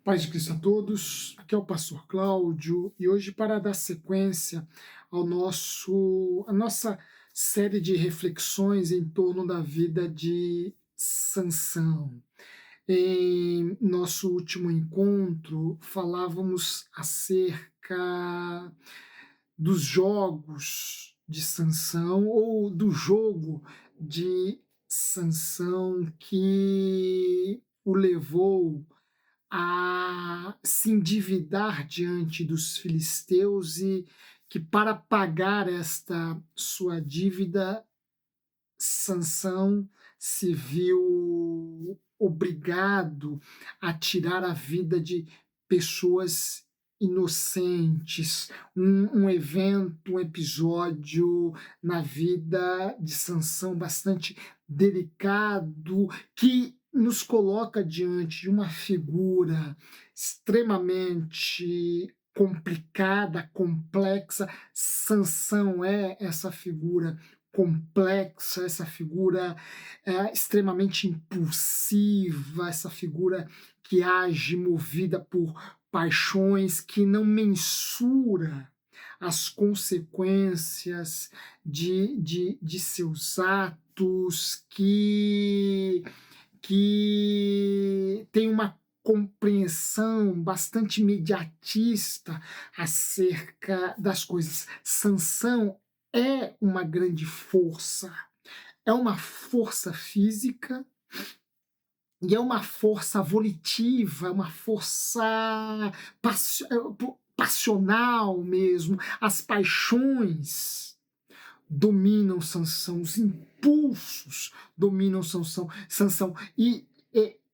Paz de Cristo a todos, aqui é o pastor Cláudio e hoje para dar sequência à nossa série de reflexões em torno da vida de Sansão. Em nosso último encontro falávamos acerca dos jogos de Sansão ou do jogo de Sansão que o levou a se endividar diante dos filisteus e que para pagar esta sua dívida, Sansão se viu obrigado a tirar a vida de pessoas inocentes, um evento, um episódio na vida de Sansão bastante delicado, que nos coloca diante de uma figura extremamente complicada, complexa. Sansão é essa figura complexa, essa figura extremamente impulsiva, essa figura que age movida por paixões, que não mensura as consequências de seus atos, que tem uma compreensão bastante imediatista acerca das coisas. Sansão é uma grande força, é uma força física e é uma força volitiva, é uma força passional mesmo. As paixões dominam Sansão, os impulsos dominam Sansão e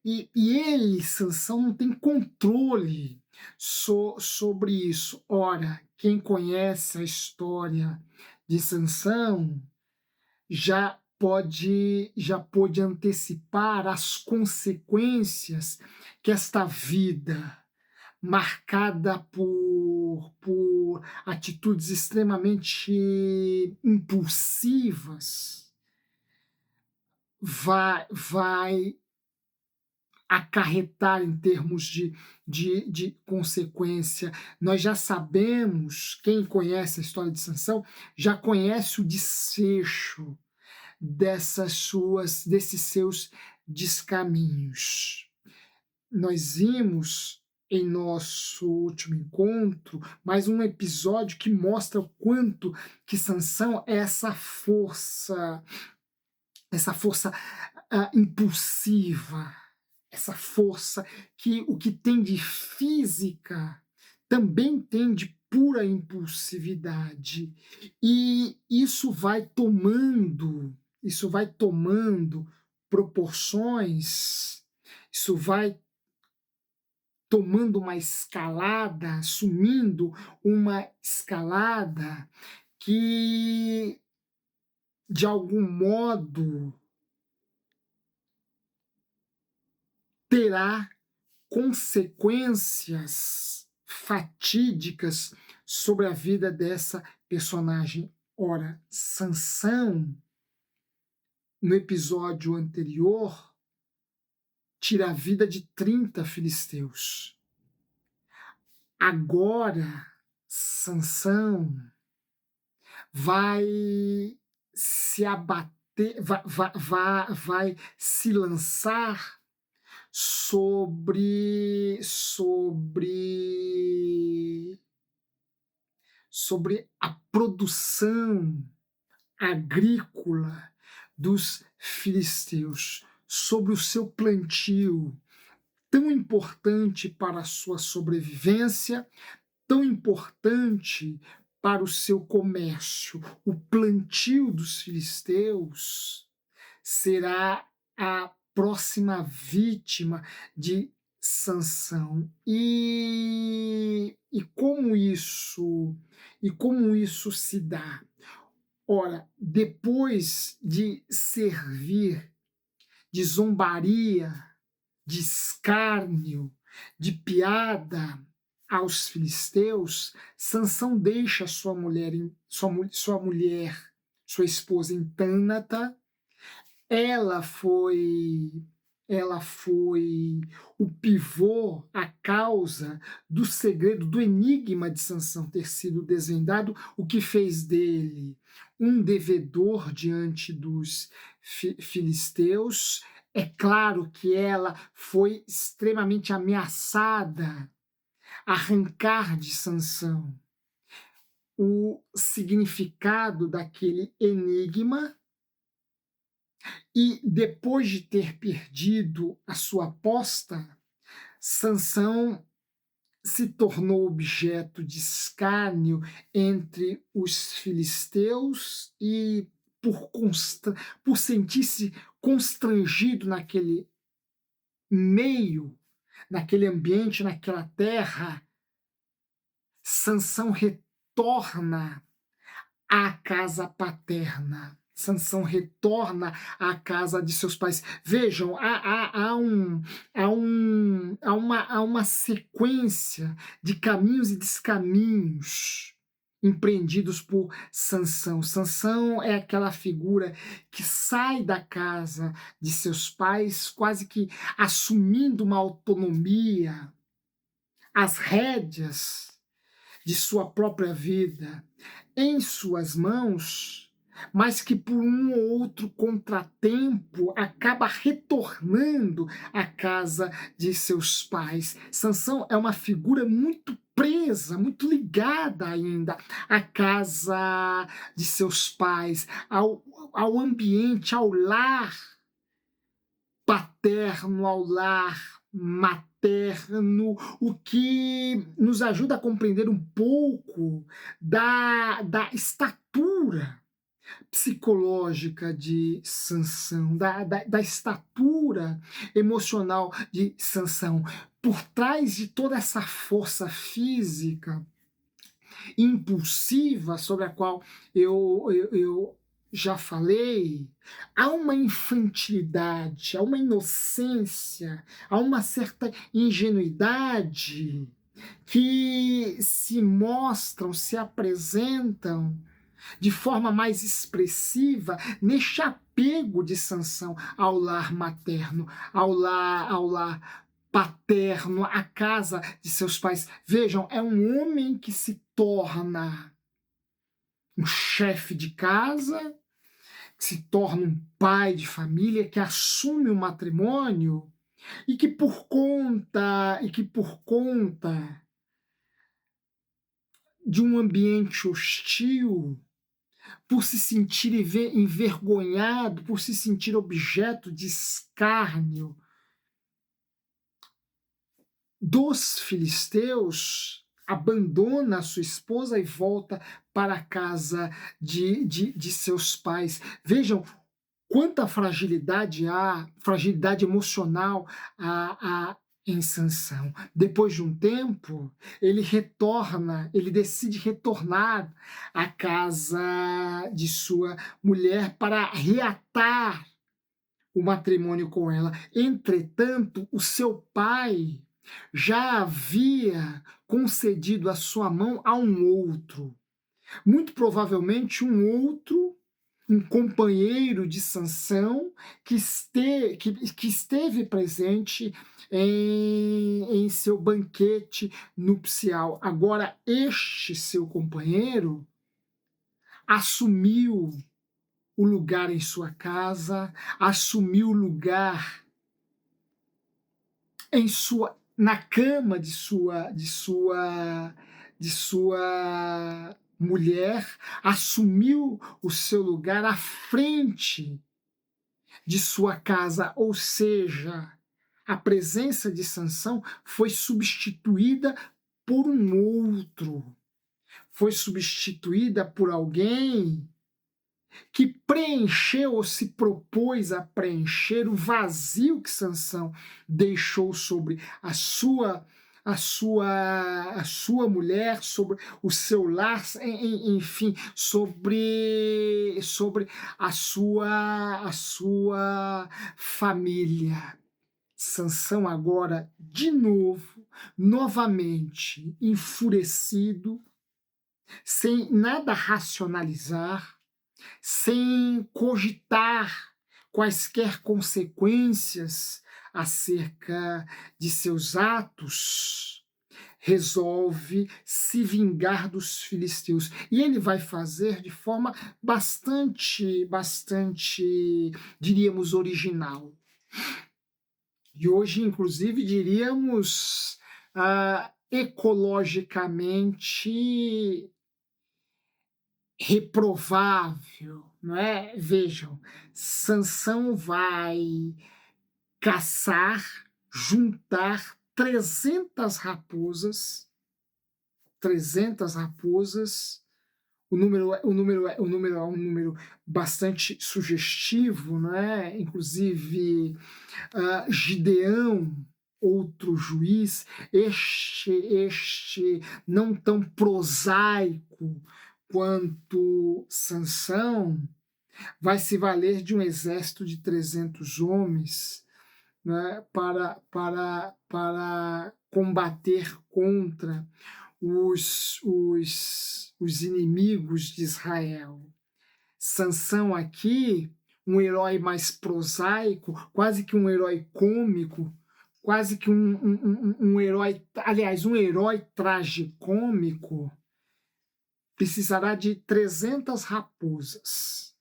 ele, Sansão, não tem controle sobre isso. Ora, quem conhece a história de Sansão já pôde antecipar as consequências que esta vida marcada por atitudes extremamente impulsivas vai acarretar em termos de consequência. Nós já sabemos, quem conhece a história de Sansão, já conhece o desfecho desses seus descaminhos. Nós vimos em nosso último encontro mais um episódio que mostra o quanto que Sansão é essa força impulsiva, essa força que o que tem de física também tem de pura impulsividade. E isso vai tomando proporções, isso vai tomando uma escalada, assumindo uma escalada que, de algum modo, terá consequências fatídicas sobre a vida dessa personagem. Ora, Sansão, no episódio anterior, tira a vida de 30 filisteus. Agora, Sansão vai se abater, vai se lançar sobre a produção agrícola dos filisteus, sobre o seu plantio, tão importante para a sua sobrevivência, tão importante para o seu comércio. O plantio dos filisteus será a próxima vítima de Sansão. E como isso se dá? Ora, depois de servir de zombaria, de escárnio, de piada aos filisteus, Sansão deixa sua esposa em Tânata. Ela foi ela foi o pivô, a causa do segredo, do enigma de Sansão ter sido desvendado, o que fez dele um devedor diante dos filisteus. É claro que ela foi extremamente ameaçada, arrancar de Sansão o significado daquele enigma, e depois de ter perdido a sua aposta, Sansão se tornou objeto de escárnio entre os filisteus e por sentir-se constrangido naquele meio, naquele ambiente, naquela terra, Sansão retorna à casa paterna. Sansão retorna à casa de seus pais. Vejam, há uma sequência de caminhos e descaminhos empreendidos por Sansão. Sansão é aquela figura que sai da casa de seus pais, quase que assumindo uma autonomia, as rédeas de sua própria vida em suas mãos, mas que por um ou outro contratempo acaba retornando à casa de seus pais. Sansão é uma figura muito presa, muito ligada ainda à casa de seus pais, ao ambiente, ao lar paterno, ao lar materno, o que nos ajuda a compreender um pouco da estatura psicológica de Sansão, da estatura emocional de Sansão. Por trás de toda essa força física impulsiva sobre a qual eu já falei, há uma infantilidade, há uma inocência, há uma certa ingenuidade que se mostram, se apresentam de forma mais expressiva neste apego de Sansão ao lar materno, ao lar paterno, à casa de seus pais. Vejam, é um homem que se torna um chefe de casa, que se torna um pai de família, que assume o matrimônio e que por conta de um ambiente hostil, por se sentir envergonhado, por se sentir objeto de escárnio dos filisteus, abandona a sua esposa e volta para a casa de seus pais. Vejam quanta fragilidade emocional há em Sansão. Depois de um tempo, ele decide retornar à casa de sua mulher para reatar o matrimônio com ela. Entretanto, o seu pai já havia concedido a sua mão a um outro, muito provavelmente um companheiro de Sansão que esteve presente em seu banquete nupcial. Agora, este seu companheiro assumiu o lugar em sua casa, assumiu o lugar na cama de sua mulher, assumiu o seu lugar à frente de sua casa, ou seja, a presença de Sansão foi substituída por um outro, foi substituída por alguém que preencheu ou se propôs a preencher o vazio que Sansão deixou sobre a sua mulher, sobre o seu lar, enfim, sobre a sua família. Sansão agora, de novo, novamente enfurecido, sem nada racionalizar, sem cogitar quaisquer consequências acerca de seus atos, resolve se vingar dos filisteus. E ele vai fazer de forma bastante, diríamos, original. E hoje, inclusive, diríamos, ecologicamente reprovável, não é? Vejam, Sansão vai caçar, juntar 300 raposas. O número é um número bastante sugestivo, não é? Inclusive, Gideão, outro juiz, este não tão prosaico quanto Sansão, vai se valer de um exército de 300 homens, né, para combater contra os inimigos de Israel. Sansão aqui, um herói mais prosaico, quase que um herói cômico, quase que um herói, aliás, um herói tragicômico, precisará de 300 raposas,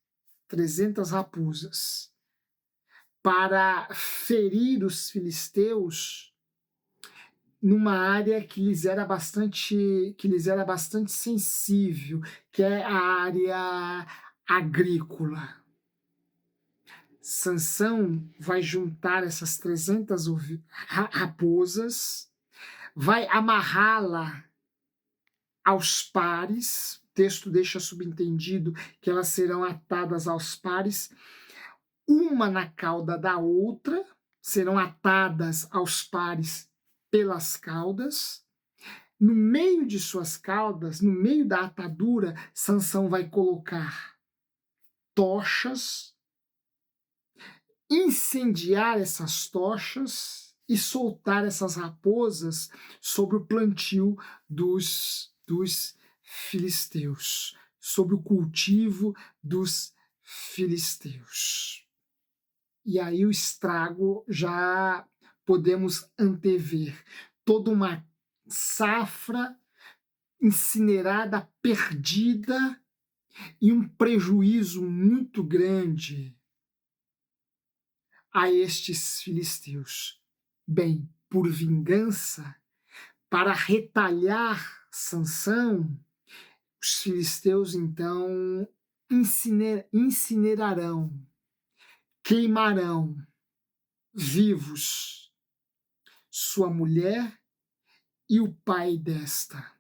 para ferir os filisteus numa área que lhes era bastante sensível, que é a área agrícola. Sansão vai juntar essas 300 raposas, vai amarrá-la aos pares. O texto deixa subentendido que elas serão atadas aos pares, uma na cauda da outra, serão atadas aos pares pelas caudas. No meio de suas caudas, no meio da atadura, Sansão vai colocar tochas, incendiar essas tochas e soltar essas raposas sobre o plantio dos filisteus, sobre o cultivo dos filisteus. E aí o estrago já podemos antever. Toda uma safra incinerada, perdida, e um prejuízo muito grande a estes filisteus. Bem, por vingança, para retalhar Sansão, os filisteus então incinerarão, queimarão vivos sua mulher e o pai desta,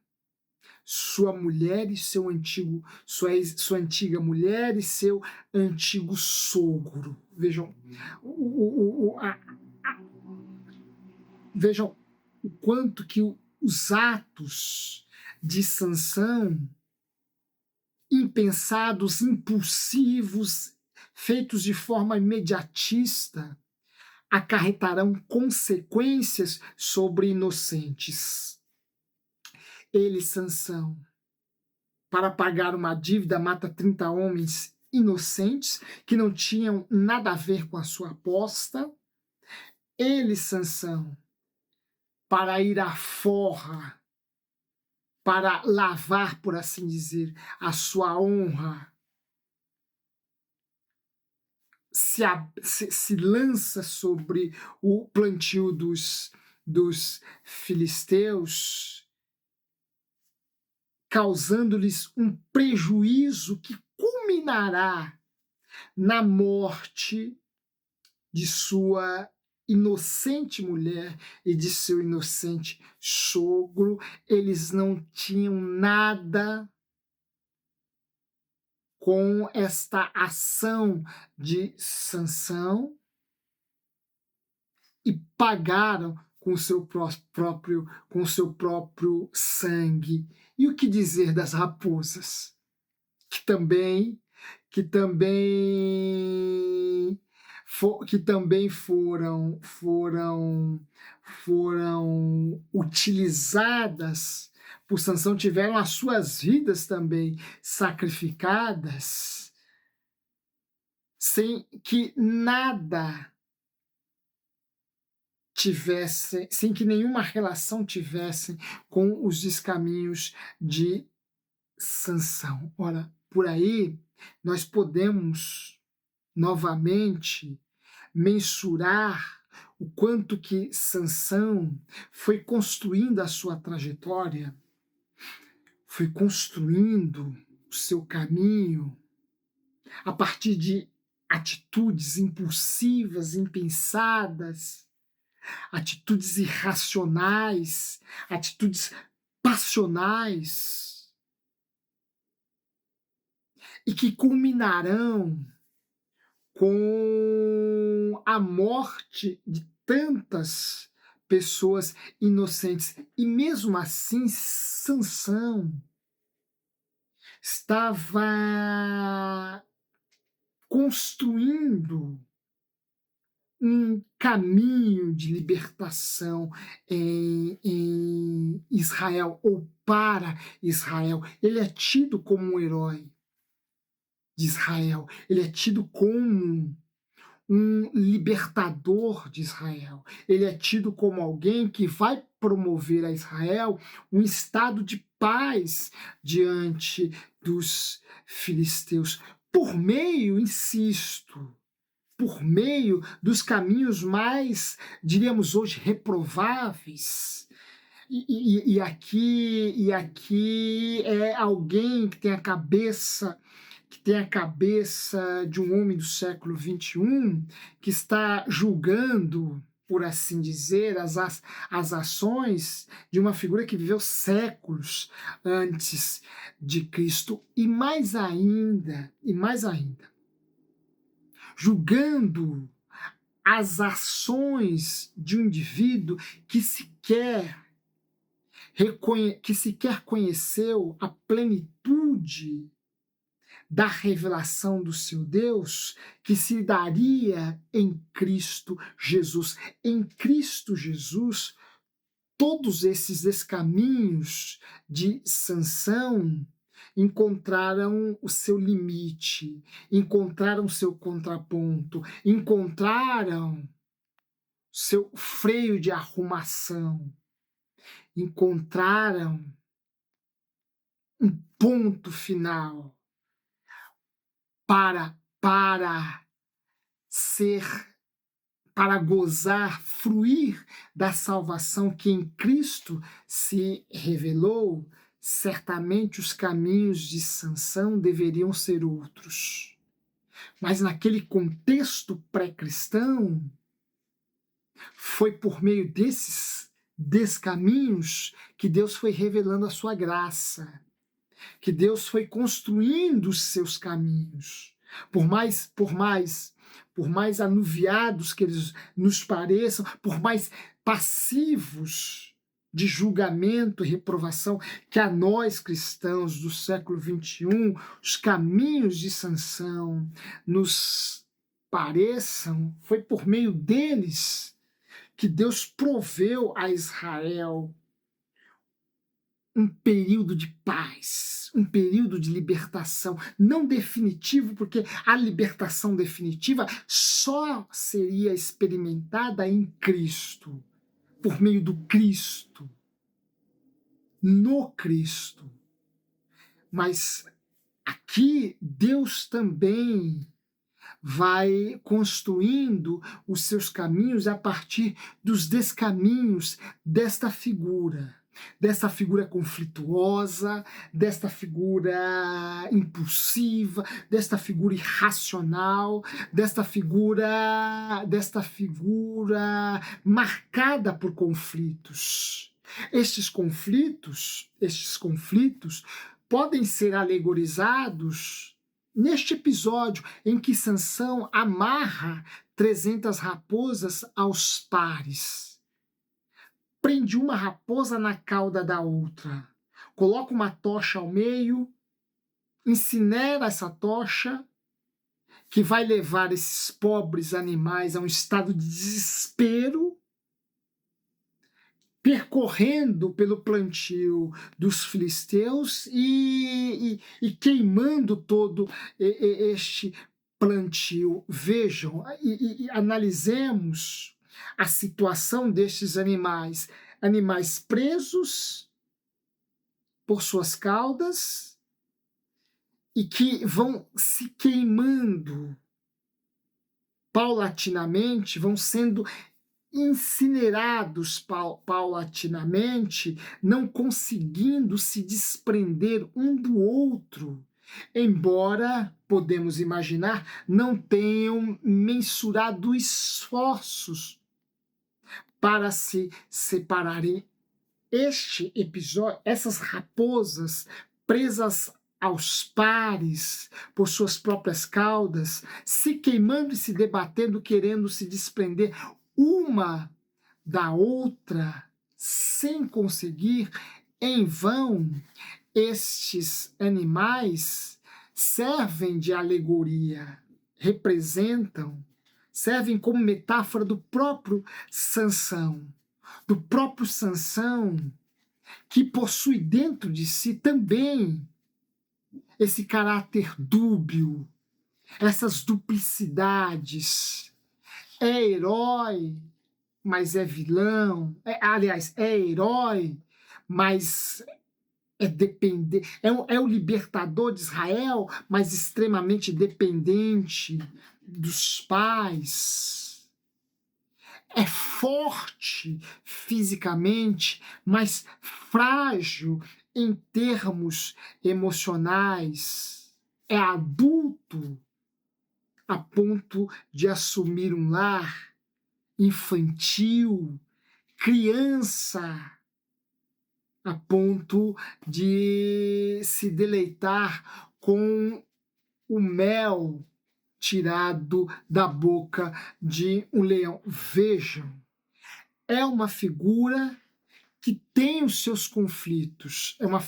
sua mulher e sua antiga mulher e seu antigo sogro. Vejam, vejam o quanto que os atos de Sansão, impensados, impulsivos, feitos de forma imediatista, acarretarão consequências sobre inocentes. Ele, Sansão, para pagar uma dívida, mata 30 homens inocentes que não tinham nada a ver com a sua aposta. Ele, Sansão, para ir à forra, para lavar, por assim dizer, a sua honra, se lança sobre o plantio dos filisteus, causando-lhes um prejuízo que culminará na morte de sua inocente mulher e de seu inocente sogro. Eles não tinham nada com esta ação de Sansão e pagaram com o seu próprio sangue. E o que dizer das raposas, que também foram utilizadas por Sansão, tiveram as suas vidas também sacrificadas, sem que nada sem que nenhuma relação tivessem com os descaminhos de Sansão. Ora, por aí nós podemos novamente mensurar o quanto que Sansão foi construindo a sua trajetória, foi construindo o seu caminho a partir de atitudes impulsivas, impensadas, atitudes irracionais, atitudes passionais, e que culminarão com a morte de tantas pessoas inocentes. E mesmo assim, Sansão estava construindo um caminho de libertação em Israel, ou para Israel. Ele é tido como um herói de Israel, ele é tido como um libertador de Israel, ele é tido como alguém que vai promover a Israel um estado de paz diante dos filisteus, por meio, insisto, por meio dos caminhos mais, diríamos hoje, reprováveis. E aqui é alguém que tem a cabeça de um homem do século XXI, que está julgando, por assim dizer, as ações de uma figura que viveu séculos antes de Cristo. E mais ainda, julgando as ações de um indivíduo que sequer conheceu a plenitude da revelação do seu Deus, que se daria em Cristo Jesus. Em Cristo Jesus, todos esses descaminhos de Sansão encontraram o seu limite, encontraram o seu contraponto, encontraram seu freio de arrumação, encontraram um ponto final para gozar, fruir da salvação que em Cristo se revelou. Certamente os caminhos de Sansão deveriam ser outros. Mas naquele contexto pré-cristão, foi por meio desses descaminhos que Deus foi revelando a sua graça, que Deus foi construindo os seus caminhos. Por mais anuviados que eles nos pareçam, por mais passivos de julgamento e reprovação que a nós cristãos do século XXI, os caminhos de Sansão nos pareçam, foi por meio deles que Deus proveu a Israel um período de paz, um período de libertação, não definitivo, porque a libertação definitiva só seria experimentada em Cristo, por meio do Cristo, no Cristo. Mas aqui Deus também vai construindo os seus caminhos a partir dos descaminhos desta figura conflituosa, desta figura impulsiva, desta figura irracional, desta figura marcada por conflitos. Estes conflitos podem ser alegorizados neste episódio em que Sansão amarra 300 raposas aos pares. Prende uma raposa na cauda da outra, coloca uma tocha ao meio, incinera essa tocha, que vai levar esses pobres animais a um estado de desespero, percorrendo pelo plantio dos filisteus e queimando todo este plantio. Vejam e analisemos a situação destes animais, animais presos por suas caudas e que vão se queimando paulatinamente, vão sendo incinerados paulatinamente, não conseguindo se desprender um do outro, embora, podemos imaginar, não tenham mensurado esforços para se separarem. Este episódio, essas raposas presas aos pares por suas próprias caudas, se queimando e se debatendo, querendo se desprender uma da outra, sem conseguir, em vão, estes animais servem de alegoria, representam, servem como metáfora do próprio Sansão, que possui dentro de si também esse caráter dúbio, essas duplicidades. É herói, mas é vilão. Aliás, é herói, mas é dependente. É o libertador de Israel, mas extremamente dependente dos pais. É forte fisicamente, mas frágil em termos emocionais. É adulto a ponto de assumir um lar infantil, criança a ponto de se deleitar com o mel tirado da boca de um leão. Vejam, é uma figura que tem os seus conflitos, é uma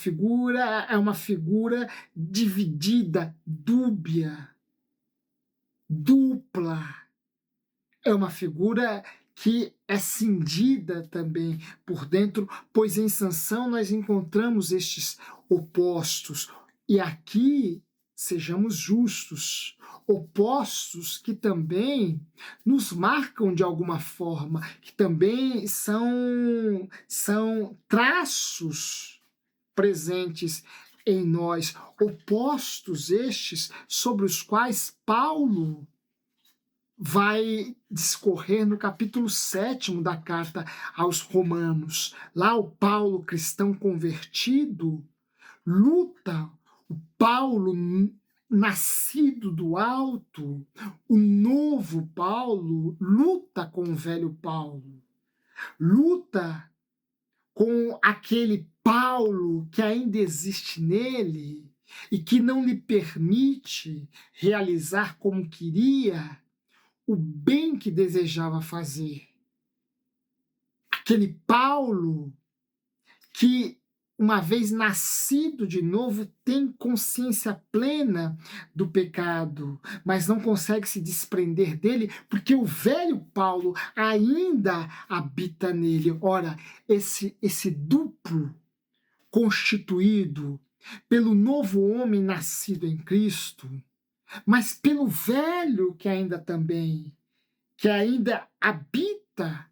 figura dividida, dúbia, dupla, é uma figura que é cindida também por dentro, pois em Sansão nós encontramos estes opostos. E aqui, sejamos justos, opostos que também nos marcam de alguma forma, que também são traços presentes em nós, opostos estes sobre os quais Paulo vai discorrer no capítulo 7 da carta aos Romanos. Lá o Paulo, cristão convertido, luta, o Paulo nascido do alto, o novo Paulo luta com o velho Paulo, luta com aquele Paulo que ainda existe nele e que não lhe permite realizar como queria o bem que desejava fazer. Aquele Paulo que, uma vez nascido de novo, tem consciência plena do pecado, mas não consegue se desprender dele, porque o velho Paulo ainda habita nele. Ora, esse duplo constituído pelo novo homem nascido em Cristo, mas pelo velho que ainda habita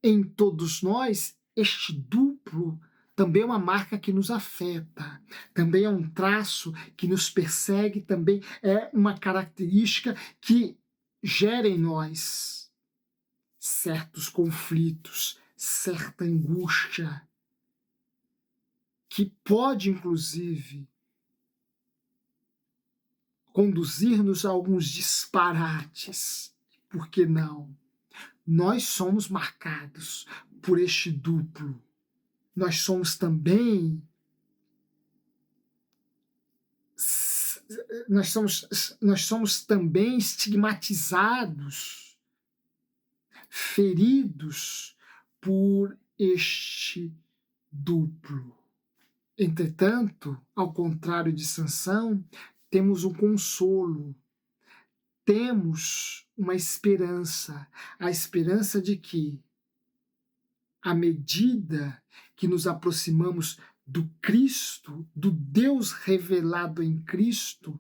em todos nós, este duplo também é uma marca que nos afeta, também é um traço que nos persegue, também é uma característica que gera em nós certos conflitos, certa angústia, que pode, inclusive, conduzir-nos a alguns disparates. Por que não? Nós somos marcados por este duplo. Nós somos também estigmatizados, feridos por este duplo. Entretanto, ao contrário de Sansão, temos um consolo, temos uma esperança, a esperança de que, à medida que nos aproximamos do Cristo, do Deus revelado em Cristo,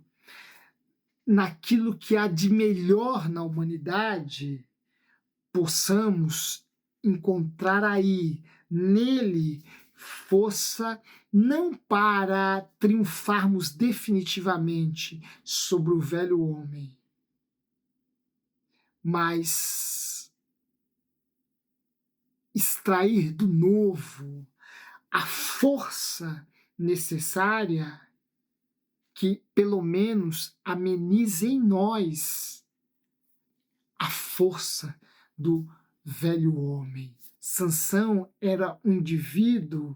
naquilo que há de melhor na humanidade, possamos encontrar aí, nele, força não para triunfarmos definitivamente sobre o velho homem, mas extrair do novo a força necessária que, pelo menos, amenize em nós a força do velho homem. Sansão era um indivíduo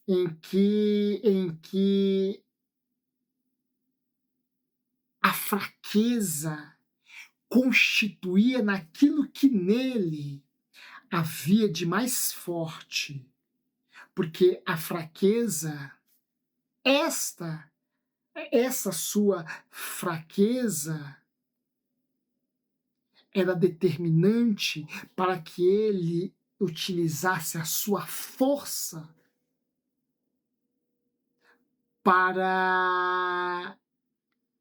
em que a fraqueza constituía naquilo que nele havia de mais forte, porque a fraqueza, essa sua fraqueza era determinante para que ele utilizasse a sua força para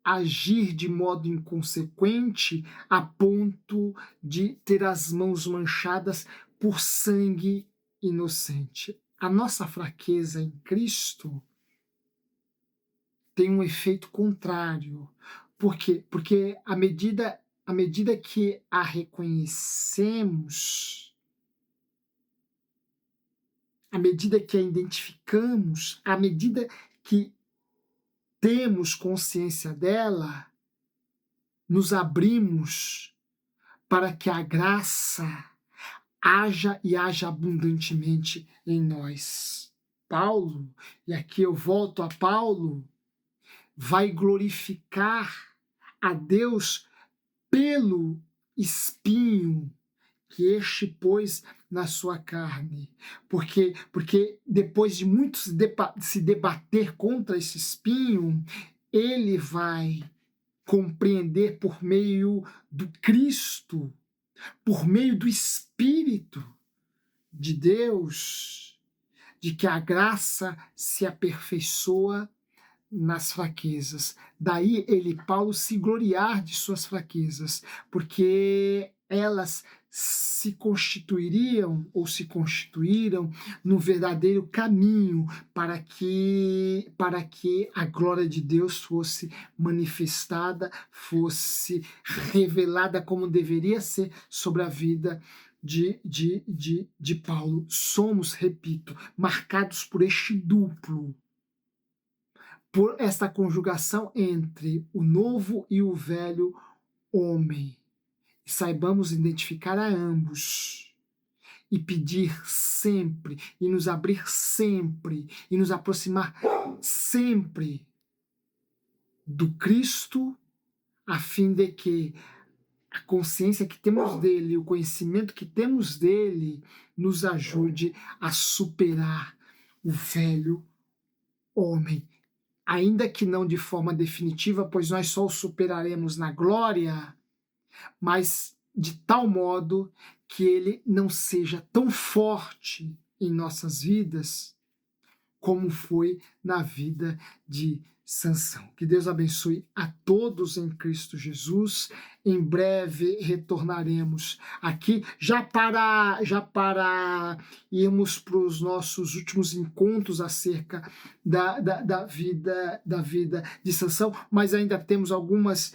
agir de modo inconsequente a ponto de ter as mãos manchadas por sangue inocente. A nossa fraqueza em Cristo tem um efeito contrário. Por quê? Porque à medida que a reconhecemos, à medida que a identificamos, à medida que temos consciência dela, nos abrimos para que a graça haja e haja abundantemente em nós. Paulo, e aqui eu volto a Paulo, vai glorificar a Deus pelo espinho que este pôs na sua carne. Porque depois de muito se debater contra esse espinho, ele vai compreender por meio do Cristo, por meio do Espírito de Deus, de que a graça se aperfeiçoa nas fraquezas. Daí Paulo, se gloriar de suas fraquezas, porque elas se constituiriam ou se constituíram no verdadeiro caminho para que a glória de Deus fosse manifestada, fosse revelada como deveria ser sobre a vida de Paulo. Somos, repito, marcados por este duplo, por esta conjugação entre o novo e o velho homem. E saibamos identificar a ambos e pedir sempre, e nos abrir sempre, e nos aproximar sempre do Cristo, a fim de que a consciência que temos dele, o conhecimento que temos dele, nos ajude a superar o velho homem. Ainda que não de forma definitiva, pois nós só o superaremos na glória, mas de tal modo que ele não seja tão forte em nossas vidas como foi na vida de Sansão. Que Deus abençoe a todos em Cristo Jesus. Em breve retornaremos aqui, já para irmos para os nossos últimos encontros acerca da vida de Sansão, mas ainda temos algumas,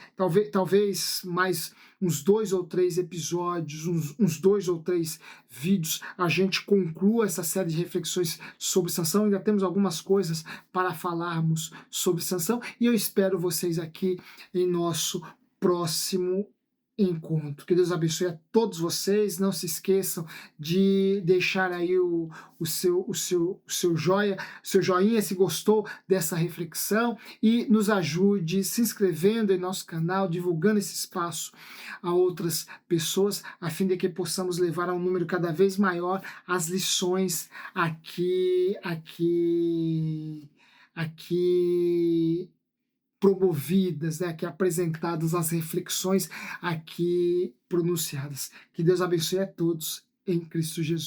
talvez mais uns 2 ou 3 episódios, uns 2 ou 3 vídeos, a gente conclua essa série de reflexões sobre Sansão. Ainda temos algumas coisas para falarmos sobre Sansão, e eu espero vocês aqui em nosso próximo encontro. Que Deus abençoe a todos vocês. Não se esqueçam de deixar aí o seu joinha se gostou dessa reflexão, e nos ajude se inscrevendo em nosso canal, divulgando esse espaço a outras pessoas, a fim de que possamos levar a um número cada vez maior as lições aqui promovidas, né, aqui apresentadas, as reflexões aqui pronunciadas. Que Deus abençoe a todos em Cristo Jesus.